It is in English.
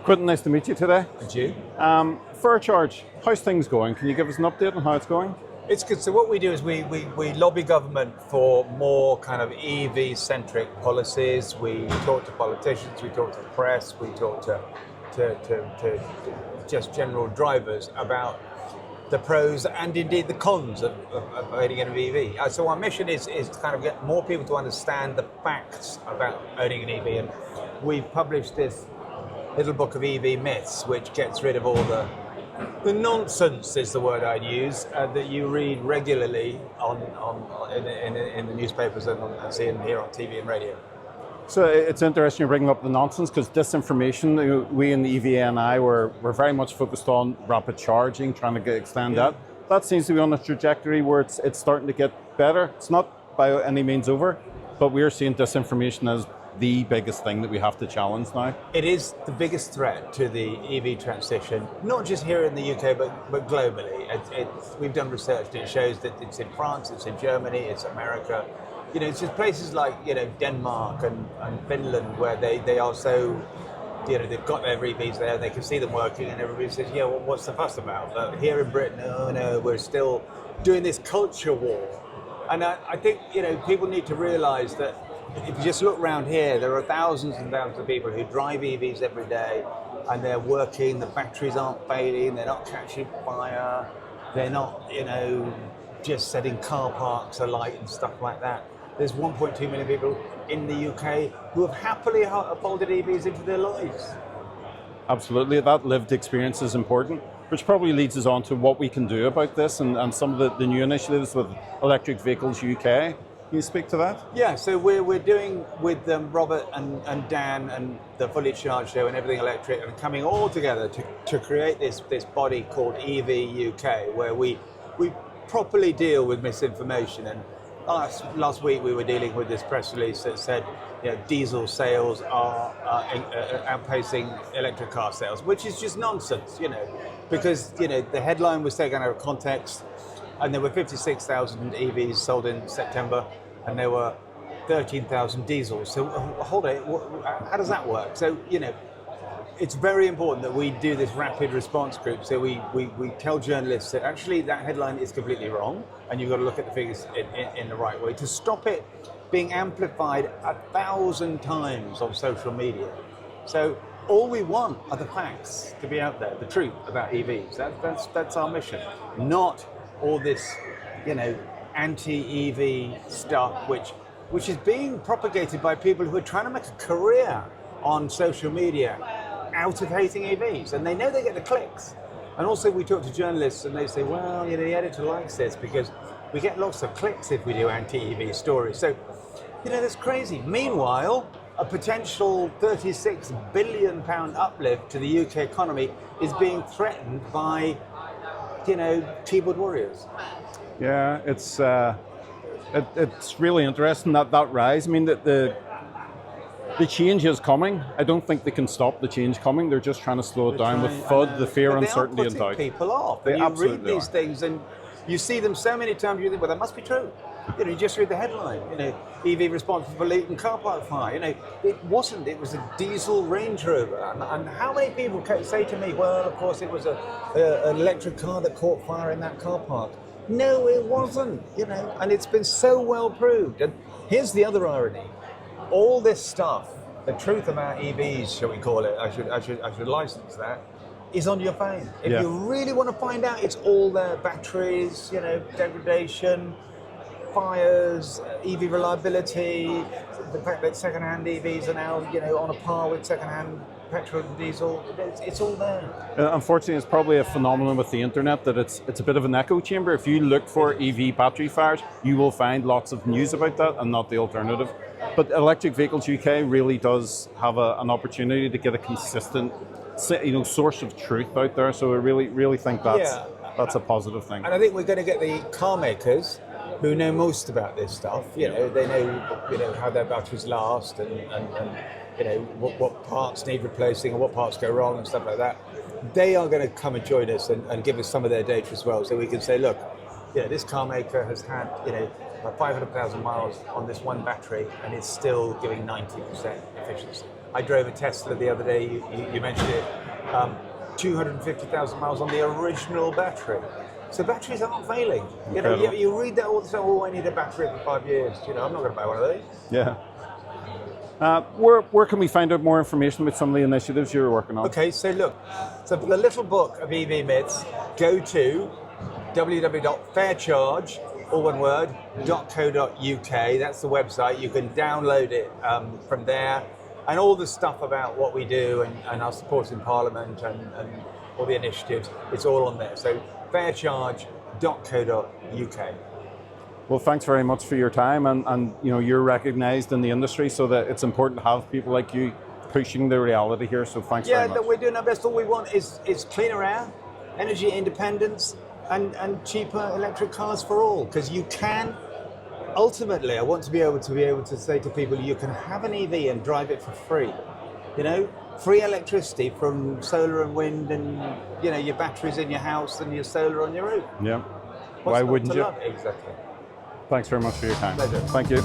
Quentin, nice to meet you today. And you? FairCharge, how's things going? Can you give us an update on how it's going? It's good. So what we do is we lobby government for more kind of EV-centric policies. We talk to politicians, we talk to the press, we talk to just general drivers about the pros and indeed the cons of owning an EV. So our mission is to kind of get more people to understand the facts about owning an EV. And we've published this little book of EV myths, which gets rid of all the nonsense, is the word I'd use, that you read regularly in the newspapers and see and hear on TV and radio. So it's interesting you're bringing up the nonsense, because disinformation, we in the EVANI we're very much focused on rapid charging, trying to extend that. That seems to be on a trajectory where it's starting to get better. It's not by any means over, but we are seeing disinformation as the biggest thing that we have to challenge now. It is the biggest threat to the EV transition, not just here in the UK, but globally. We've done research that shows that it's in France, it's in Germany, it's America. You know, it's just places like, Denmark and Finland where they are so, they've got their EVs there, they can see them working, and everybody says, yeah, well, what's the fuss about? But here in Britain, no, we're still doing this culture war. And I think, people need to realise that if you just look around here, there are thousands and thousands of people who drive EVs every day, and they're working, the batteries aren't failing, they're not catching fire, they're not, just setting car parks alight and stuff like that. There's 1.2 million people in the UK who have happily folded EVs into their lives. Absolutely, that lived experience is important, which probably leads us on to what we can do about this and some of the new initiatives with Electric Vehicles UK. Can you speak to that? Yeah, so we're doing with Robert and Dan and the FullyCharged show and Everything Electric, and coming all together to create this body called EV UK, where we properly deal with misinformation. And last week we were dealing with this press release that said diesel sales are outpacing electric car sales, which is just nonsense, because the headline was taken out of context. And there were 56,000 EVs sold in September, and there were 13,000 diesels. So hold on, how does that work? So, it's very important that we do this rapid response group. So we tell journalists that actually that headline is completely wrong, and you've got to look at the figures in the right way to stop it being amplified 1,000 times on social media. So all we want are the facts to be out there, the truth about EVs. That's our mission, not all this, anti-EV stuff, which is being propagated by people who are trying to make a career on social media out of hating EVs, and they know they get the clicks. And also we talk to journalists and they say, well, the editor likes this because we get lots of clicks if we do anti-EV stories. So, that's crazy. Meanwhile, a potential £36 billion uplift to the UK economy is being threatened by keyboard warriors. Yeah, it's really interesting that rise. I mean, the change is coming. I don't think they can stop the change coming. They're just trying to slow it down with FUD, the fear, uncertainty, and doubt. People off. They you absolutely read these things and you see them so many times. You think, well, that must be true. You just read the headline. EV responsible for Leeton car park fire. It wasn't. It was a diesel Range Rover. And how many people say to me, well, of course, it was an electric car that caught fire in that car park. No, it wasn't. And it's been so well proved. And here's the other irony: all this stuff, the truth about EVs, shall we call it? I should license that. Is on your phone. If you really want to find out, it's all there. Batteries, degradation, fires, EV reliability, the fact that second-hand EVs are now, on a par with second-hand petrol and diesel. It's all there. Unfortunately, it's probably a phenomenon with the internet that it's a bit of an echo chamber. If you look for EV battery fires, you will find lots of news about that and not the alternative. But Electric Vehicles UK really does have an opportunity to get a consistent source of truth out there. So I really think that's a positive thing. And I think we're going to get the car makers who know most about this stuff. They know how their batteries last and what parts need replacing and what parts go wrong and stuff like that. They are going to come and join us and give us some of their data as well, so we can say, look, this car maker has had 500,000 miles on this one battery and it's still giving 90% efficiency. I drove a Tesla the other day, you mentioned it, 250,000 miles on the original battery. So batteries aren't failing. You know, you read that all the time, oh, I need a battery for 5 years. You know, I'm not going to buy one of those. Yeah. Where can we find out more information about some of the initiatives you're working on? Okay, so look, so for the little book of EV myths, go to www.faircharge, all one word, .co.uk. That's the website. You can download it from there. And all the stuff about what we do and our support in Parliament and all the initiatives, it's all on there. So faircharge.co.uk. Well, thanks very much for your time, and you know, you're recognised in the industry, so that it's important to have people like you pushing the reality here. So thanks very much. Yeah, we're doing our best. All we want is cleaner air, energy independence, and cheaper electric cars for all. Because you can, ultimately, I want to be able to say to people, you can have an EV and drive it for free. You know, free electricity from solar and wind, and you know, your batteries in your house and your solar on your roof. Yeah. Why wouldn't you? Exactly. Thanks very much for your time. Pleasure. Thank you.